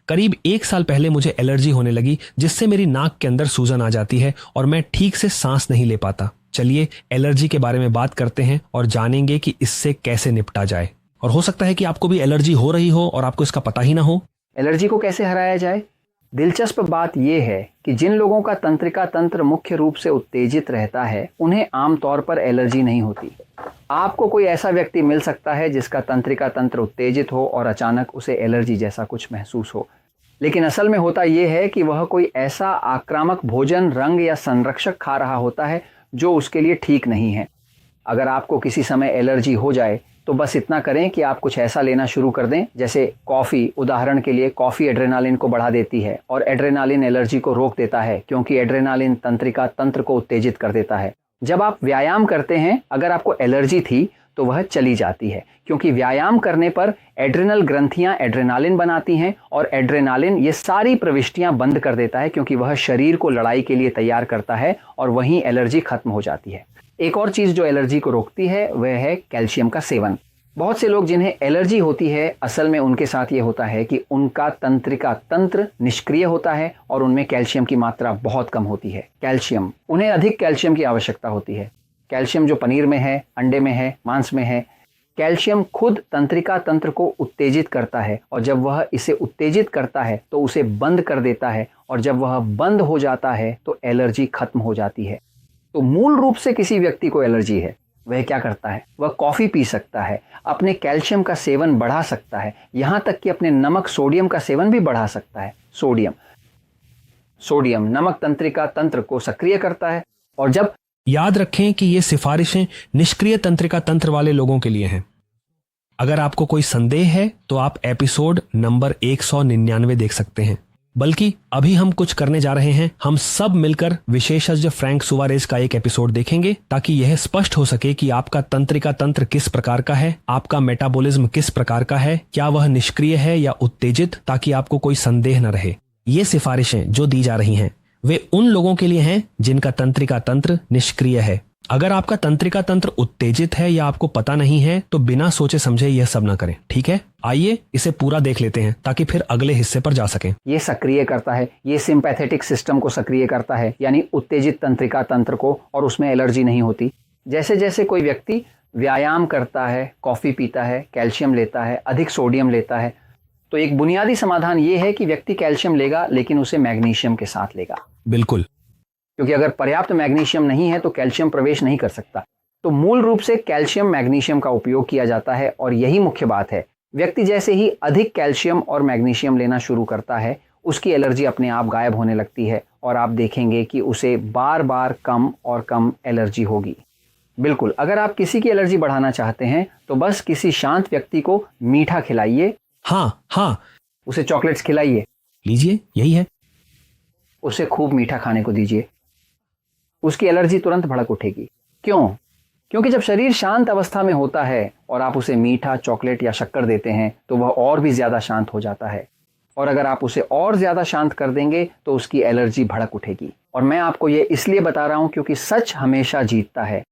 करीब 1 साल पहले मुझे एलर्जी होने लगी, जिससे मेरी नाक के अंदर सूजन आ जाती है और मैं ठीक से सांस नहीं ले पाता। चलिए एलर्जी के बारे में बात करते हैं और जानेंगे कि इससे कैसे निपटा जाए। और हो सकता है कि आपको भी एलर्जी हो रही हो और आपको इसका पता ही ना हो। एलर्जी को कैसे हराया जाए? दिलचस्प बात यह है कि जिन लोगों का तंत्रिका तंत्र मुख्य रूप से उत्तेजित रहता है, उन्हें आमतौर पर एलर्जी नहीं होती। आपको कोई ऐसा व्यक्ति मिल सकता है जिसका तंत्रिका तंत्र उत्तेजित हो और अचानक उसे एलर्जी जैसा कुछ महसूस हो, लेकिन असल में होता यह है कि वह कोई ऐसा आक्रामक भोजन, रंग या संरक्षक खा रहा होता है जो उसके लिए ठीक नहीं है। अगर आपको किसी समय एलर्जी हो जाए तो बस इतना करें कि आप कुछ ऐसा लेना शुरू कर दें, जैसे कॉफ़ी। उदाहरण के लिए कॉफ़ी एड्रेनालिन को बढ़ा देती है और एड्रेनालिन एलर्जी को रोक देता है, क्योंकि एड्रेनालिन तंत्रिका तंत्र को उत्तेजित कर देता है। जब आप व्यायाम करते हैं, अगर आपको एलर्जी थी तो वह चली जाती है, क्योंकि व्यायाम करने पर एड्रेनल ग्रंथियां एड्रेनालिन बनाती हैं और एड्रेनालिन ये सारी प्रविष्टियां बंद कर देता है, क्योंकि वह शरीर को लड़ाई के लिए तैयार करता है और वहीं एलर्जी खत्म हो जाती है। एक और चीज़ जो एलर्जी को रोकती है वह है कैल्शियम का सेवन। बहुत से लोग जिन्हें एलर्जी होती है, असल में उनके साथ ये होता है कि उनका तंत्रिका तंत्र निष्क्रिय होता है और उनमें कैल्शियम की मात्रा बहुत कम होती है। कैल्शियम, उन्हें अधिक कैल्शियम की आवश्यकता होती है। कैल्शियम जो पनीर में है, अंडे में है, मांस में है। कैल्शियम खुद तंत्रिका तंत्र को उत्तेजित करता है और जब वह इसे उत्तेजित करता है तो उसे बंद कर देता है, और जब वह बंद हो जाता है तो एलर्जी खत्म हो जाती है। तो मूल रूप से किसी व्यक्ति को एलर्जी है, वह क्या करता है? वह कॉफ़ी पी सकता है, अपने कैल्शियम का सेवन बढ़ा सकता है, यहाँ तक कि अपने नमक सोडियम का सेवन भी बढ़ा सकता है। सोडियम नमक तंत्रिका तंत्र को सक्रिय करता है। और जब याद रखें कि ये सिफारिशें निष्क्रिय तंत्रिका तंत्र वाले लोगों के लिए हैं। अगर आपको कोई संदेह है तो आप एपिसोड नंबर 199 देख सकते हैं। बल्कि अभी हम कुछ करने जा रहे हैं, हम सब मिलकर विशेषज्ञ फ्रैंक सुवारेज का एक एपिसोड देखेंगे, ताकि यह स्पष्ट हो सके कि आपका तंत्रिका तंत्र किस प्रकार का है, आपका मेटाबॉलिज्म किस प्रकार का है, क्या वह निष्क्रिय है या उत्तेजित, ताकि आपको कोई संदेह न रहे। ये सिफारिशें जो दी जा रही हैं वे उन लोगों के लिए हैं जिनका तंत्रिका तंत्र निष्क्रिय है। अगर आपका तंत्रिका तंत्र उत्तेजित है या आपको पता नहीं है तो बिना सोचे समझे यह सब ना करें, ठीक है? आइए इसे पूरा देख लेते हैं ताकि फिर अगले हिस्से पर जा सकें। ये सक्रिय करता है, ये सिंपैथेटिक सिस्टम को सक्रिय करता है, यानी उत्तेजित तंत्रिका तंत्र को, और उसमें एलर्जी नहीं होती। जैसे जैसे कोई व्यक्ति व्यायाम करता है, कॉफ़ी पीता है, कैल्शियम लेता है, अधिक सोडियम लेता है, तो एक बुनियादी समाधान ये है कि व्यक्ति कैल्शियम लेगा, लेकिन उसे मैग्नीशियम के साथ लेगा। बिल्कुल, क्योंकि अगर पर्याप्त मैग्नीशियम नहीं है तो कैल्शियम प्रवेश नहीं कर सकता। तो मूल रूप से कैल्शियम मैग्नीशियम का उपयोग किया जाता है, और यही मुख्य बात है। व्यक्ति जैसे ही अधिक कैल्शियम और मैग्नीशियम लेना शुरू करता है, उसकी एलर्जी अपने आप गायब होने लगती है, और आप देखेंगे कि उसे बार बार कम और कम एलर्जी होगी। बिल्कुल, अगर आप किसी की एलर्जी बढ़ाना चाहते हैं तो बस किसी शांत व्यक्ति को मीठा खिलाइए। हाँ, उसे चॉकलेट्स खिलाइए, लीजिए, यही है। उसे खूब मीठा खाने को दीजिए, उसकी एलर्जी तुरंत भड़क उठेगी। क्यों? क्योंकि जब शरीर शांत अवस्था में होता है और आप उसे मीठा, चॉकलेट या शक्कर देते हैं तो वह और भी ज़्यादा शांत हो जाता है, और अगर आप उसे और ज़्यादा शांत कर देंगे तो उसकी एलर्जी भड़क उठेगी। और मैं आपको ये इसलिए बता रहा हूँ क्योंकि सच हमेशा जीतता है।